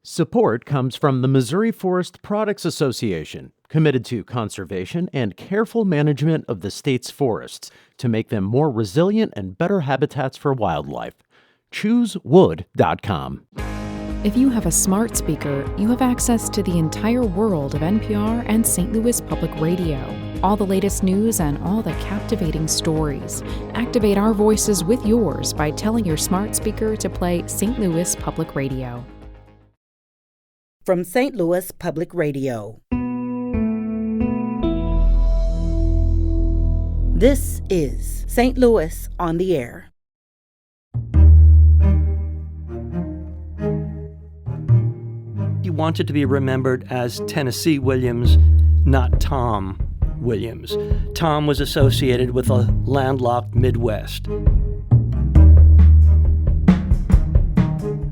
Support comes from the Missouri Forest Products Association, committed to conservation and careful management of the state's forests to make them more resilient and better habitats for wildlife. ChooseWood.com. If you have a smart speaker, you have access to the entire world of NPR and St. Louis Public Radio. All the latest news and all the captivating stories. Activate our voices with yours by telling your smart speaker to play St. Louis Public Radio. From St. Louis Public Radio. This is St. Louis on the Air. He wanted to be remembered as Tennessee Williams, not Tom Williams. Tom was associated with a landlocked Midwest.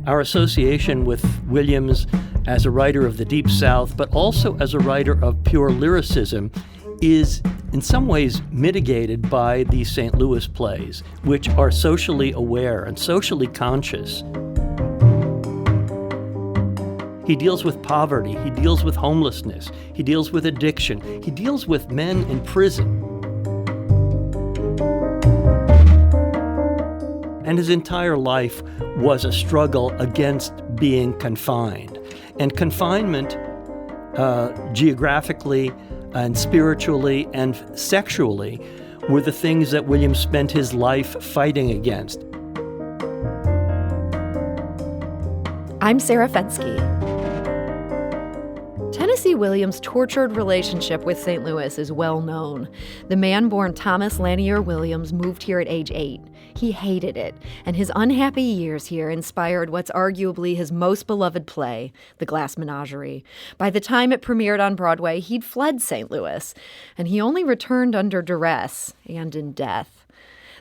Our association with Williams as a writer of the Deep South, but also as a writer of pure lyricism, is in some ways mitigated by these St. Louis plays, which are socially aware and socially conscious. He deals with poverty, he deals with homelessness, he deals with addiction, he deals with men in prison. And his entire life was a struggle against being confined. And confinement, geographically and spiritually and sexually, were the things that Williams spent his life fighting against. I'm Sarah Fensky. Tennessee Williams' tortured relationship with St. Louis is well known. The man born Thomas Lanier Williams moved here at age 8. He hated it, and his unhappy years here inspired what's arguably his most beloved play, The Glass Menagerie. By the time it premiered on Broadway, he'd fled St. Louis, and he only returned under duress and in death.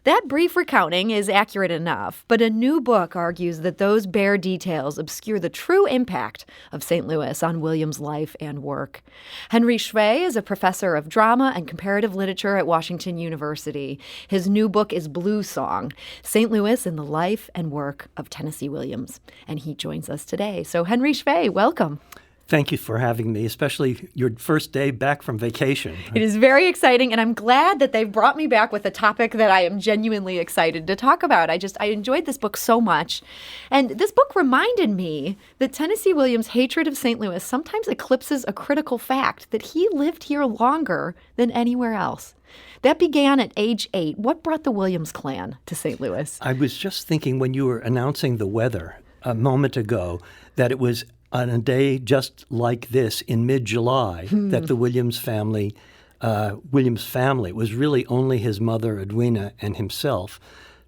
That brief recounting is accurate enough, but a new book argues that those bare details obscure the true impact of St. Louis on Williams' life and work. Henry Schvey is a professor of drama and comparative literature at Washington University. His new book is Blue Song, St. Louis in the Life and Work of Tennessee Williams. And he joins us today. So Henry Schvey, welcome. Thank you for having me, especially your first day back from vacation. It is very exciting, and I'm glad that they've brought me back with a topic that I am genuinely excited to talk about. I enjoyed this book so much. And this book reminded me that Tennessee Williams' hatred of St. Louis sometimes eclipses a critical fact, that he lived here longer than anywhere else. That began at age 8. What brought the Williams clan to St. Louis? I was just thinking when you were announcing the weather a moment ago that it was on a day just like this in mid-July that the Williams family, it was really only his mother, Edwina, and himself,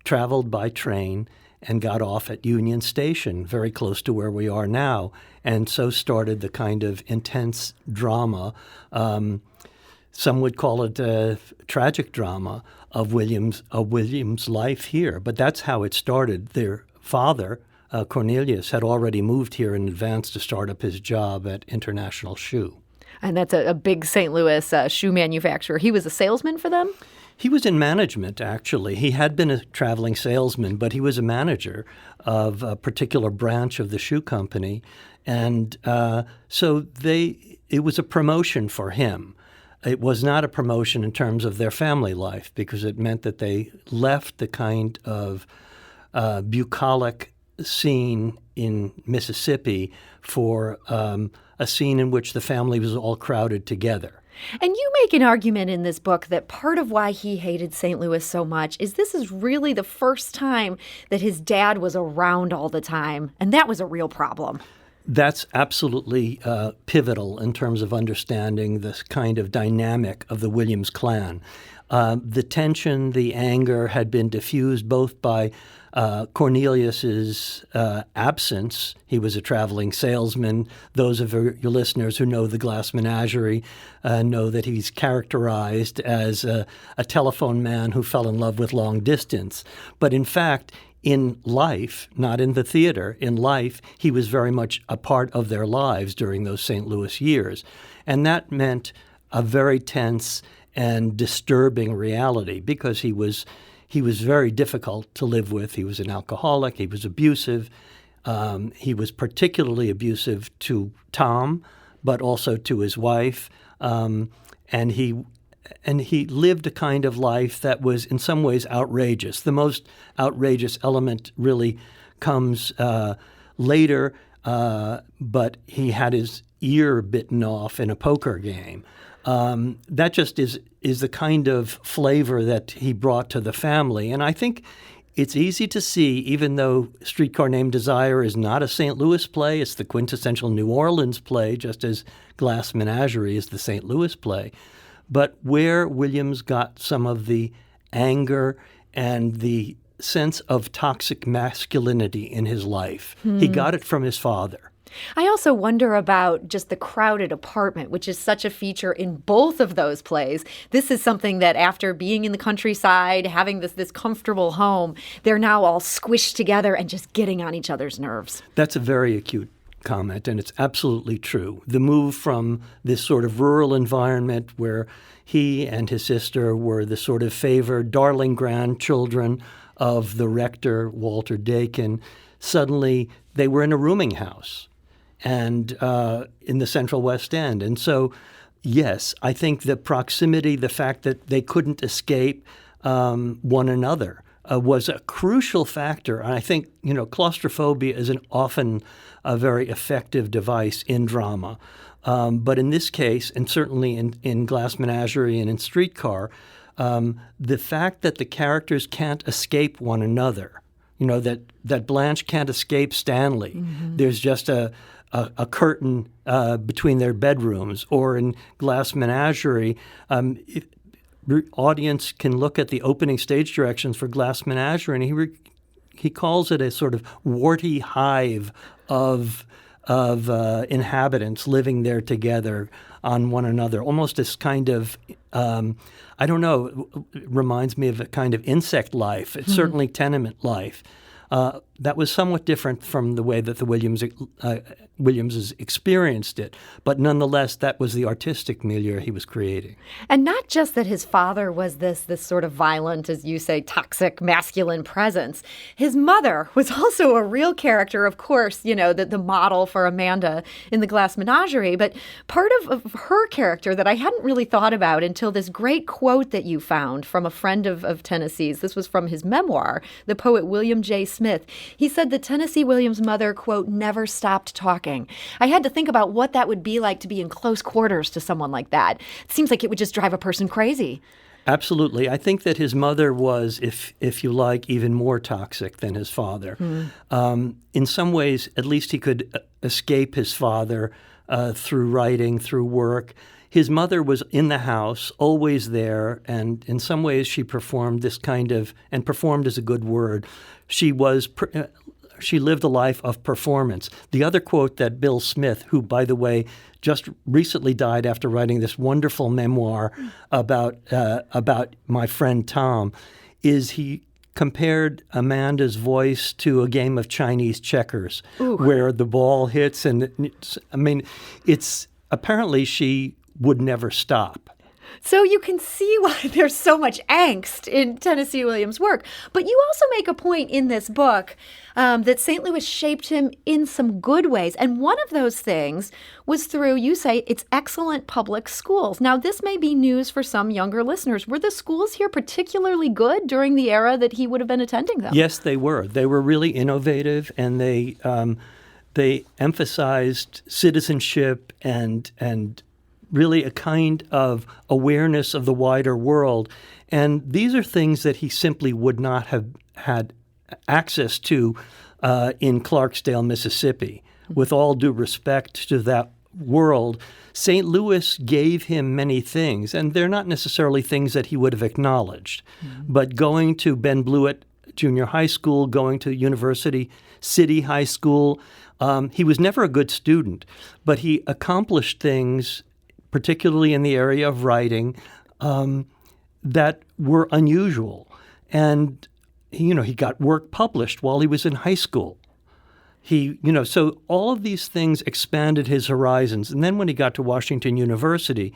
traveled by train and got off at Union Station, very close to where we are now, and so started the kind of intense drama, some would call it a tragic drama, of Williams' life here. But that's how it started. Their father, Cornelius, had already moved here in advance to start up his job at International Shoe. And that's a big St. Louis shoe manufacturer. He was a salesman for them? He was in management, actually. He had been a traveling salesman, but he was a manager of a particular branch of the shoe company. And so it was a promotion for him. It was not a promotion in terms of their family life, because it meant that they left the kind of bucolic scene in Mississippi for a scene in which the family was all crowded together. And you make an argument in this book that part of why he hated St. Louis so much is this is really the first time that his dad was around all the time, and that was a real problem. That's absolutely pivotal in terms of understanding this kind of dynamic of the Williams clan. The tension, the anger had been diffused both by Cornelius's absence. He was a traveling salesman. Those of your listeners who know The Glass Menagerie know that he's characterized as a telephone man who fell in love with long distance. But in fact, in life, not in the theater, in life, he was very much a part of their lives during those St. Louis years. And that meant a very tense and disturbing reality, because he was very difficult to live with. He was an alcoholic. He was abusive. He was particularly abusive to Tom, but also to his wife, and he lived a kind of life that was in some ways outrageous. The most outrageous element really comes later, but he had his ear bitten off in a poker game. That just is the kind of flavor that he brought to the family. And I think it's easy to see, even though Streetcar Named Desire is not a St. Louis play, it's the quintessential New Orleans play, just as Glass Menagerie is the St. Louis play, but where Williams got some of the anger and the sense of toxic masculinity in his life. He got it from his father. I also wonder about just the crowded apartment, which is such a feature in both of those plays. This is something that after being in the countryside, having this comfortable home, they're now all squished together and just getting on each other's nerves. That's a very acute comment, and it's absolutely true. The move from this sort of rural environment where he and his sister were the sort of favored darling grandchildren of the rector, Walter Dakin, suddenly they were in a rooming house and in the Central West End. And so, yes, I think the proximity, the fact that they couldn't escape one another was a crucial factor. And I think, claustrophobia is often a very effective device in drama. But in this case, and certainly in Glass Menagerie and in Streetcar, the fact that the characters can't escape one another, that Blanche can't escape Stanley. Mm-hmm. There's just a curtain between their bedrooms. Or in Glass Menagerie, the audience can look at the opening stage directions for Glass Menagerie, and he calls it a sort of warty hive of inhabitants living there together on one another, almost this kind of, I don't know, it reminds me of a kind of insect life. It's certainly tenement life. That was somewhat different from the way that the Williamses experienced it. But nonetheless, that was the artistic milieu he was creating. And not just that his father was this sort of violent, as you say, toxic masculine presence. His mother was also a real character, of course, the model for Amanda in the Glass Menagerie. But part of her character that I hadn't really thought about until this great quote that you found from a friend of Tennessee's. This was from his memoir, the poet William J. Smith. He said that Tennessee Williams' mother, quote, never stopped talking. I had to think about what that would be like to be in close quarters to someone like that. It seems like it would just drive a person crazy. Absolutely. I think that his mother was, if you like, even more toxic than his father. In some ways, at least he could escape his father through writing, through work. His mother was in the house, always there, and in some ways she performed this kind of, and performed is a good word, she lived a life of performance. The other quote that Bill Smith, who, by the way, just recently died after writing this wonderful memoir about my friend Tom, is he compared Amanda's voice to a game of Chinese checkers. Ooh. Where the ball hits, and it's apparently she would never stop. So you can see why there's so much angst in Tennessee Williams' work. But you also make a point in this book that St. Louis shaped him in some good ways. And one of those things was through, you say, its excellent public schools. Now, this may be news for some younger listeners. Were the schools here particularly good during the era that he would have been attending them? Yes, they were. They were really innovative, and they emphasized citizenship and really a kind of awareness of the wider world. And these are things that he simply would not have had access to in Clarksdale, Mississippi. With all due respect to that world, St. Louis gave him many things, and they're not necessarily things that he would have acknowledged. But going to Ben Blewett Junior High School, going to University City High School, he was never a good student, but he accomplished things, particularly in the area of writing, that were unusual. And, he got work published while he was in high school. So all of these things expanded his horizons. And then when he got to Washington University,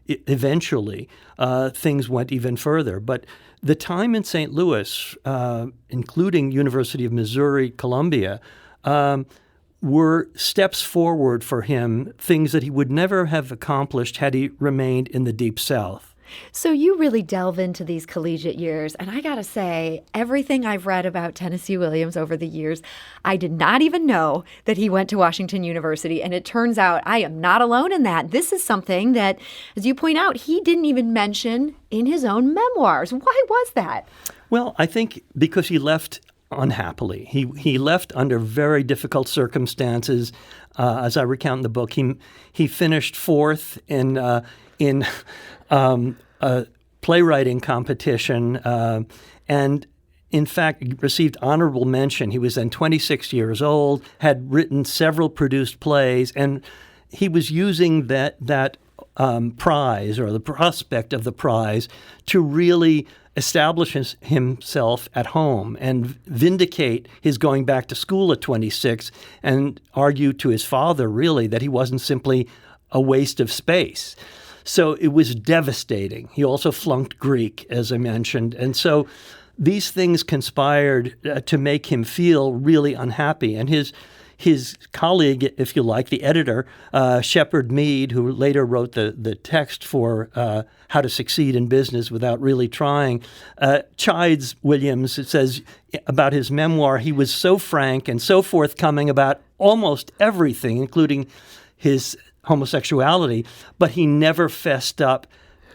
eventually things went even further. But the time in St. Louis, including University of Missouri, Columbia, were steps forward for him, things that he would never have accomplished had he remained in the Deep South. So you really delve into these collegiate years, and I gotta say, everything I've read about Tennessee Williams over the years, I did not even know that he went to Washington University, and it turns out I am not alone in that. This is something that, as you point out, he didn't even mention in his own memoirs. Why was that? Well, I think because he left unhappily. He left under very difficult circumstances. As I recount in the book, he finished fourth in a playwriting competition, and in fact received honorable mention. He was then 26 years old, had written several produced plays, and he was using that prize, or the prospect of the prize, to really establish himself at home and vindicate his going back to school at 26, and argue to his father, really, that he wasn't simply a waste of space. So it was devastating. He also flunked Greek, as I mentioned. And so these things conspired to make him feel really unhappy. And his colleague, if you like, the editor, Shepard Mead, who later wrote the text for How to Succeed in Business Without Really Trying, chides Williams. It says about his memoir, he was so frank and so forthcoming about almost everything, including his homosexuality, but he never fessed up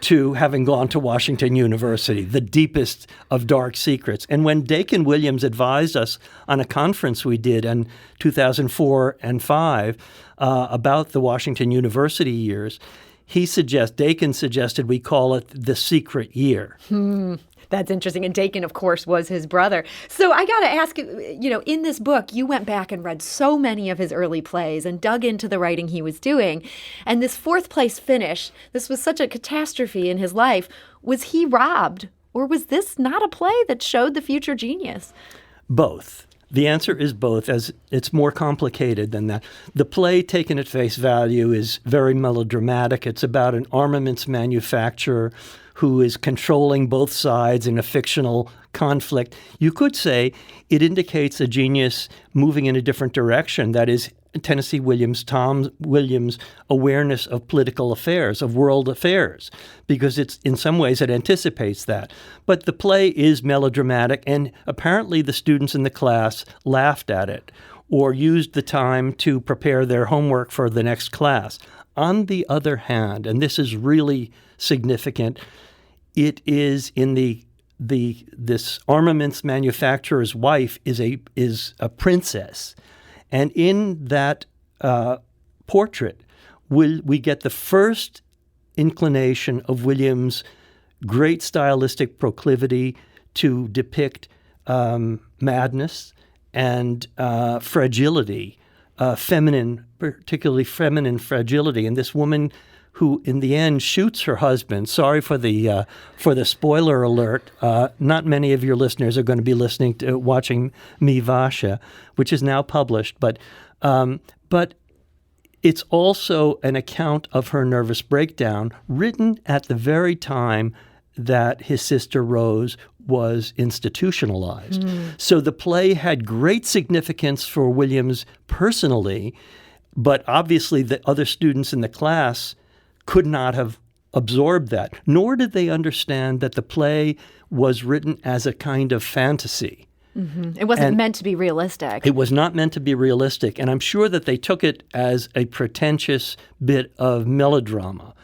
to having gone to Washington University, the deepest of dark secrets. And when Dakin Williams advised us on a conference we did in 2004 and 5 about the Washington University years, Dakin suggested we call it the secret year. That's interesting. And Dakin, of course, was his brother. So I got to ask, in this book, you went back and read so many of his early plays and dug into the writing he was doing. And this fourth place finish, this was such a catastrophe in his life. Was he robbed? Or was this not a play that showed the future genius? Both. The answer is both, as it's more complicated than that. The play, taken at face value, is very melodramatic. It's about an armaments manufacturer who is controlling both sides in a fictional conflict. You could say it indicates a genius moving in a different direction. That is, Tom Williams' awareness of political affairs, of world affairs, because it's in some ways it anticipates that. But the play is melodramatic, and apparently the students in the class laughed at it or used the time to prepare their homework for the next class. On the other hand, and this is really significant, it is in this armaments manufacturer's wife is a princess. And in that portrait, we get the first inclination of Williams' great stylistic proclivity to depict madness and fragility, particularly feminine fragility. And this woman who, in the end, shoots her husband. Sorry for the spoiler alert. Not many of your listeners are going to be watching Mi Vasha, which is now published. But it's also an account of her nervous breakdown, written at the very time that his sister Rose was institutionalized. So the play had great significance for Williams personally, but obviously the other students in the class could not have absorbed that, nor did they understand that the play was written as a kind of fantasy. It wasn't meant to be realistic. It was not meant to be realistic, and I'm sure that they took it as a pretentious bit of melodrama.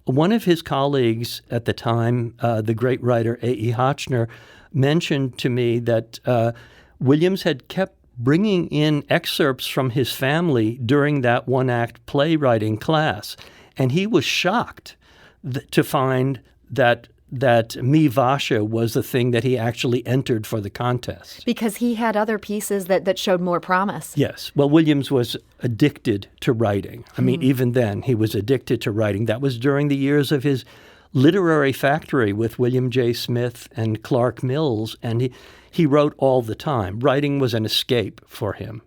One of his colleagues at the time, the great writer A.E. Hotchner, mentioned to me that Williams had kept bringing in excerpts from his family during that one-act playwriting class. And he was shocked to find that Mi Vasha was the thing that he actually entered for the contest. Because he had other pieces that showed more promise. Yes. Well, Williams was addicted to writing. I mean, even then, he was addicted to writing. That was during the years of his literary factory with William J. Smith and Clark Mills, and he wrote all the time. Writing was an escape for him.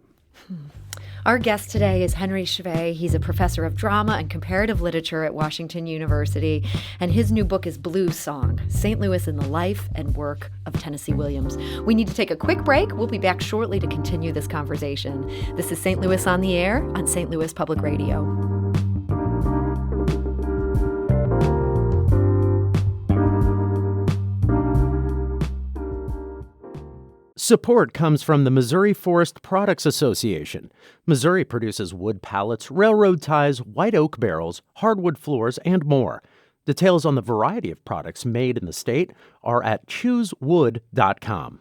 Our guest today is Henry Schvey. He's a professor of drama and comparative literature at Washington University, and his new book is Blues Song, St. Louis in the Life and Work of Tennessee Williams. We need to take a quick break. We'll be back shortly to continue this conversation. This is St. Louis on the Air on St. Louis Public Radio. Support comes from the Missouri Forest Products Association. Missouri produces wood pallets, railroad ties, white oak barrels, hardwood floors, and more. Details on the variety of products made in the state are at choosewood.com.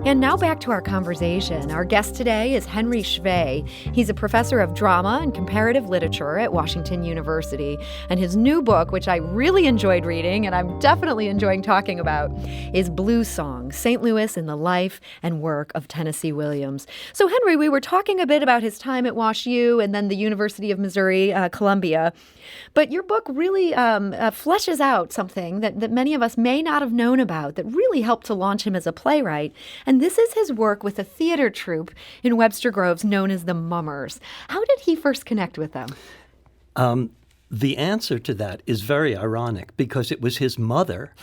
And now back to our conversation. Our guest today is Henry Schvey. He's a professor of drama and comparative literature at Washington University. And his new book, which I really enjoyed reading and I'm definitely enjoying talking about, is Blues Song, St. Louis in the Life and Work of Tennessee Williams. So, Henry, we were talking a bit about his time at Wash U and then the University of Missouri, Columbia. But your book really fleshes out something that many of us may not have known about that really helped to launch him as a playwright. And this is his work with a theater troupe in Webster Groves known as the Mummers. How did he first connect with them? The answer to that is very ironic because it was his mother,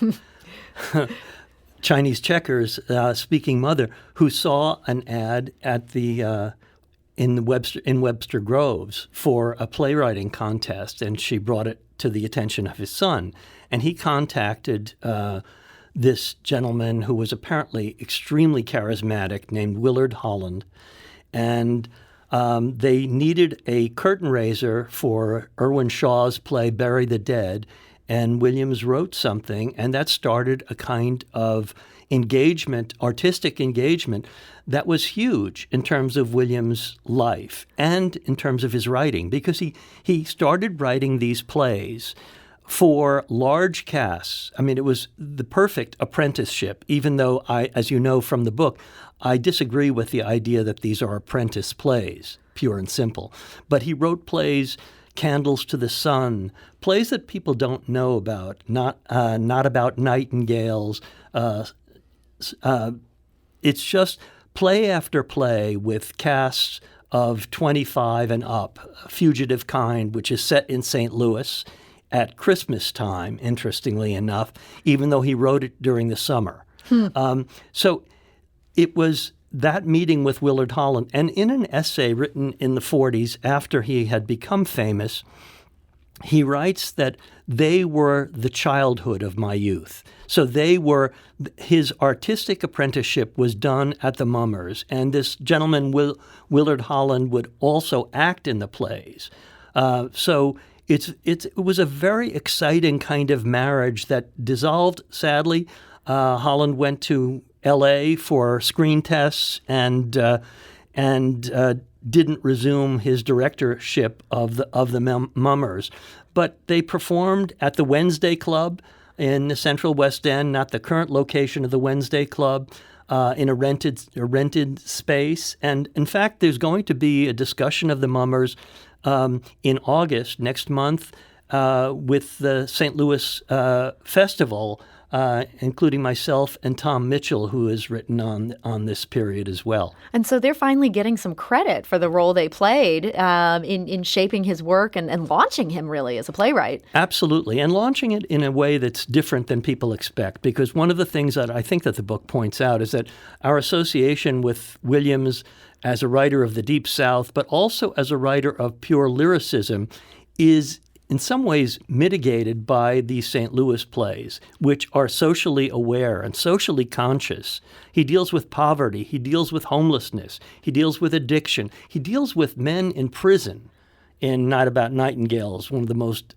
Chinese checkers speaking mother, who saw an ad at the in Webster Groves for a playwriting contest, and she brought it to the attention of his son. And he contacted this gentleman who was apparently extremely charismatic named Willard Holland, and they needed a curtain raiser for Irwin Shaw's play Bury the Dead, and Williams wrote something, and that started a kind of engagement, artistic engagement, that was huge in terms of Williams' life and in terms of his writing, because he started writing these plays for large casts. I mean, it was the perfect apprenticeship, even though I, as you know from the book, I disagree with the idea that these are apprentice plays, pure and simple. But he wrote plays, Candles to the Sun, plays that people don't know about, not about nightingales. It's just play after play with casts of 25 and up, Fugitive Kind, which is set in St. Louis at Christmas time, interestingly enough, even though he wrote it during the summer. So it was that meeting with Willard Holland, and in an essay written in the 40s after he had become famous, he writes that they were the childhood of my youth. So they were, his artistic apprenticeship was done at the Mummers, and this gentleman, Willard Holland, would also act in the plays. So it was a very exciting kind of marriage that dissolved, sadly. Holland went to L.A. for screen tests and didn't resume his directorship of the Mummers. But they performed at the Wednesday Club in the Central West End, not the current location of the Wednesday Club, in a rented space. And in fact, there's going to be a discussion of the Mummers in August next month with the St. Louis Festival, including myself and Tom Mitchell, who has written on this period as well. And so they're finally getting some credit for the role they played in shaping his work and launching him really as a playwright. Absolutely, and launching it in a way that's different than people expect, because one of the things that I think that the book points out is that our association with Williams as a writer of the Deep South, but also as a writer of pure lyricism, is in some ways mitigated by these St. Louis plays, which are socially aware and socially conscious. He deals with poverty. He deals with homelessness. He deals with addiction. He deals with men in prison in Night About Nightingales, one of the most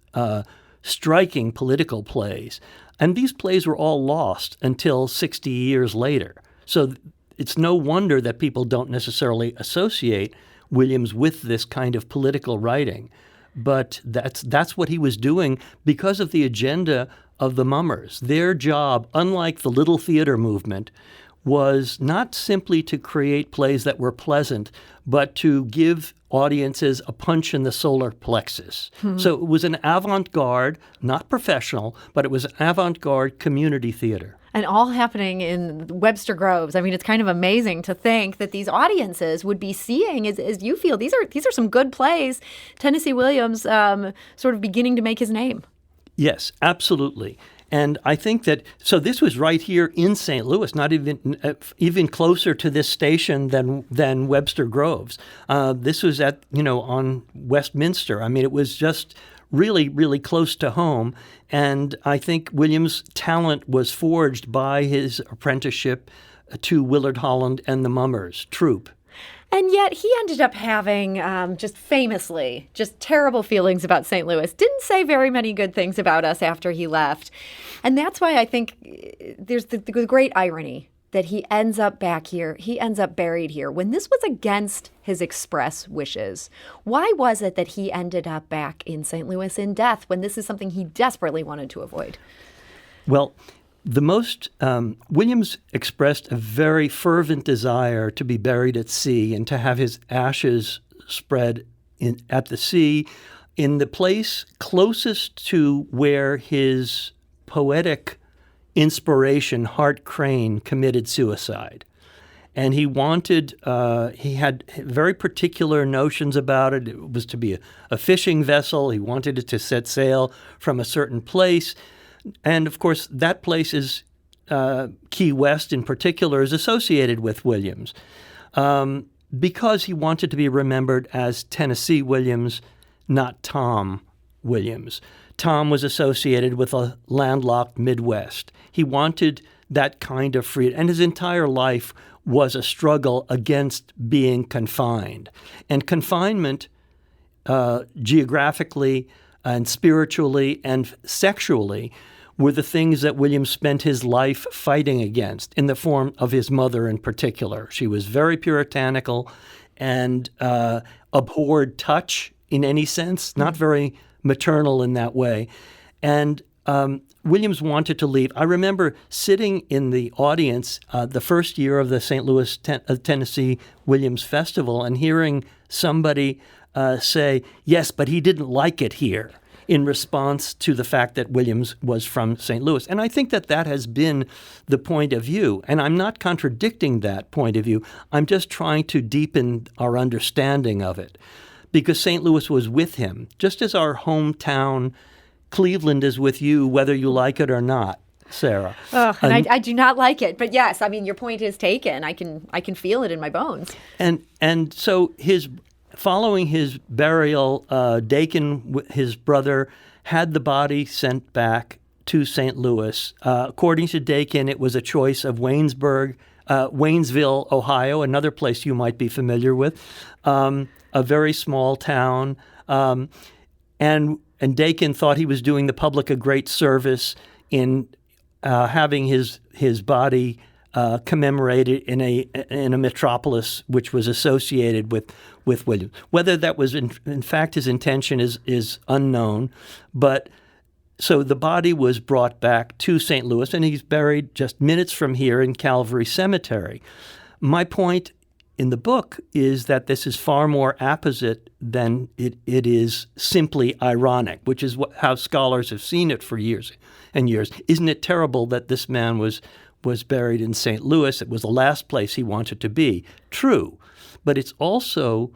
striking political plays. And these plays were all lost until 60 years later. So it's no wonder that people don't necessarily associate Williams with this kind of political writing. But that's what he was doing because of the agenda of the Mummers. Their job, unlike the Little Theater movement, was not simply to create plays that were pleasant, but to give audiences a punch in the solar plexus. So it was an avant-garde, not professional, but it was an avant-garde community theater. and all happening in Webster Groves. I mean, it's kind of amazing to think that these audiences would be seeing, as you feel, these are some good plays. Tennessee Williams sort of beginning to make his name. Yes, absolutely. And I think that, so this was right here in St. Louis, not even closer to this station than Webster Groves. This was on Westminster. I mean, it was just really, really close to home. And I think Williams' talent was forged by his apprenticeship to Willard Holland and the Mummers troupe. And yet he ended up having just famously just terrible feelings about St. Louis. Didn't say very many good things about us after he left. And that's why I think there's the great irony that he ends up back here. He ends up buried here when this was against his express wishes. Why was it that he ended up back in St. Louis in death when this is something he desperately wanted to avoid? Well, Williams expressed a very fervent desire to be buried at sea and to have his ashes spread at the sea in the place closest to where his poetic inspiration, Hart Crane, committed suicide. And he had very particular notions about it. It was to be a fishing vessel. He wanted it to set sail from a certain place. And, of course, that place is Key West in particular is associated with Williams because he wanted to be remembered as Tennessee Williams, not Tom Williams. Tom was associated with a landlocked Midwest. He wanted that kind of freedom, and his entire life was a struggle against being confined. And confinement geographically and spiritually and sexually were the things that Williams spent his life fighting against in the form of his mother in particular. She was very puritanical and abhorred touch in any sense, not very maternal in that way. And Williams wanted to leave. I remember sitting in the audience the first year of the St. Louis, Tennessee Williams Festival and hearing somebody say, yes, but he didn't like it here, in response to the fact that Williams was from St. Louis. And I think that has been the point of view. And I'm not contradicting that point of view. I'm just trying to deepen our understanding of it. Because St. Louis was with him, just as our hometown, Cleveland, is with you, whether you like it or not, Sarah. Oh, and I do not like it. But yes, I mean, your point is taken. I can feel it in my bones. And so following his burial, Dakin, his brother, had the body sent back to St. Louis. According to Dakin, it was a choice of Waynesville, Ohio, another place you might be familiar with, a very small town. And Dakin thought he was doing the public a great service in having his body commemorated in a metropolis which was associated with Williams. Whether that was in fact his intention is unknown, but so the body was brought back to St. Louis, and he's buried just minutes from here in Calvary Cemetery. My point in the book is that this is far more apposite than it is simply ironic, which is how scholars have seen it for years and years. Isn't it terrible that this man was buried in St. Louis? It was the last place he wanted to be. True. But it's also,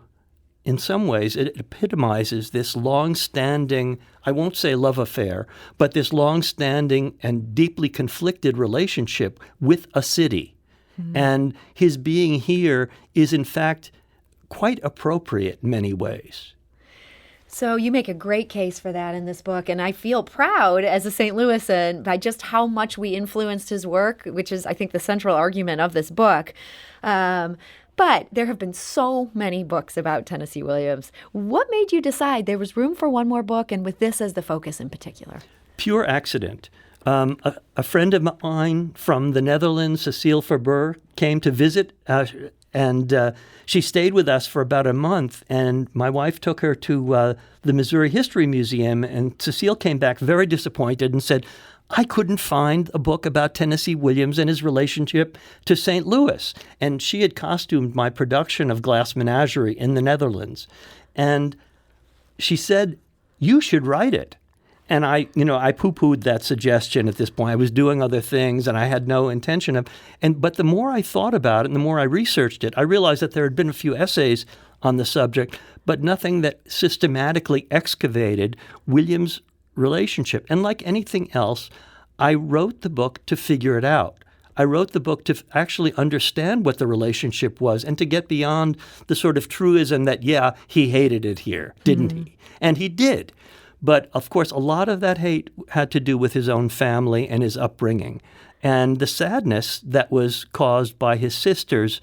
in some ways, it epitomizes this long-standing, I won't say love affair, but this long-standing and deeply conflicted relationship with a city. Mm-hmm. And his being here is, in fact, quite appropriate in many ways. So you make a great case for that in this book, and I feel proud as a St. Louisan by just how much we influenced his work, which is, I think, the central argument of this book. But there have been so many books about Tennessee Williams. What made you decide there was room for one more book, and with this as the focus in particular? Pure accident. A friend of mine from the Netherlands, Cecile Verber, came to visit, and she stayed with us for about a month, and my wife took her to the Missouri History Museum, and Cecile came back very disappointed and said, I couldn't find a book about Tennessee Williams and his relationship to St. Louis. And she had costumed my production of Glass Menagerie in the Netherlands. And she said, you should write it. And I poo-pooed that suggestion at this point. I was doing other things, and I had no intention of. But the more I thought about it, and the more I researched it, I realized that there had been a few essays on the subject, but nothing that systematically excavated William's relationship. And like anything else, I wrote the book to figure it out. I wrote the book to actually understand what the relationship was and to get beyond the sort of truism that, yeah, he hated it here, didn't he? And he did. But, of course, a lot of that hate had to do with his own family and his upbringing and the sadness that was caused by his sister's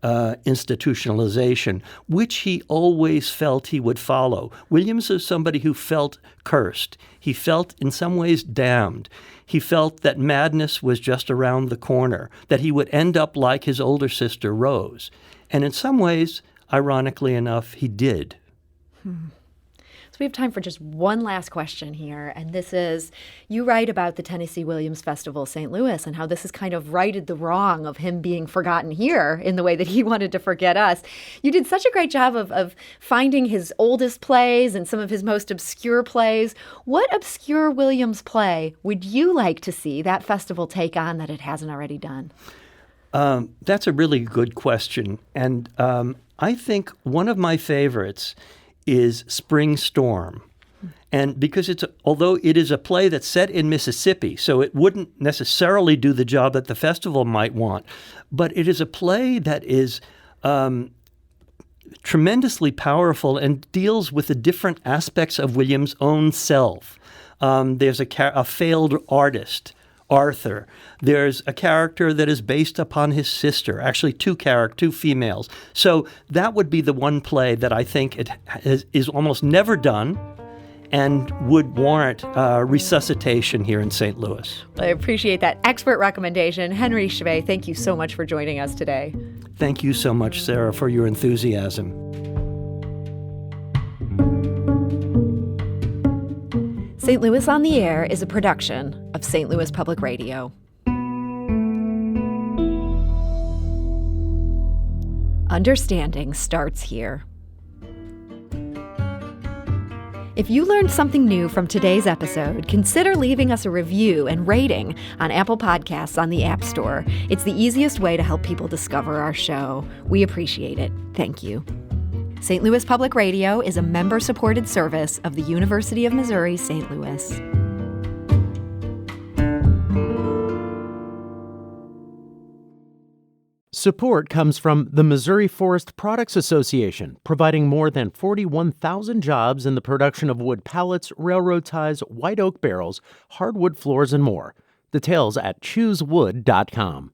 institutionalization, which he always felt he would follow. Williams is somebody who felt cursed. He felt in some ways damned. He felt that madness was just around the corner, that he would end up like his older sister, Rose. And in some ways, ironically enough, he did. So we have time for just one last question here, and this is, you write about the Tennessee Williams Festival, St. Louis, and how this has kind of righted the wrong of him being forgotten here in the way that he wanted to forget us. You did such a great job of finding his oldest plays and some of his most obscure plays. What obscure Williams play would you like to see that festival take on that it hasn't already done? That's a really good question, and I think one of my favorites is Spring Storm. And because although it is a play that's set in Mississippi, so it wouldn't necessarily do the job that the festival might want, but it is a play that is tremendously powerful and deals with the different aspects of William's own self. There's a failed artist, Arthur. There's a character that is based upon his sister, actually two females. So that would be the one play that I think is almost never done and would warrant resuscitation here in St. Louis. I appreciate that expert recommendation. Henry Schvey, thank you so much for joining us today. Thank you so much, Sarah, for your enthusiasm. St. Louis on the Air is a production of St. Louis Public Radio. Understanding starts here. If you learned something new from today's episode, consider leaving us a review and rating on Apple Podcasts on the App Store. It's the easiest way to help people discover our show. We appreciate it. Thank you. St. Louis Public Radio is a member-supported service of the University of Missouri, St. Louis. Support comes from the Missouri Forest Products Association, providing more than 41,000 jobs in the production of wood pallets, railroad ties, white oak barrels, hardwood floors, and more. Details at choosewood.com.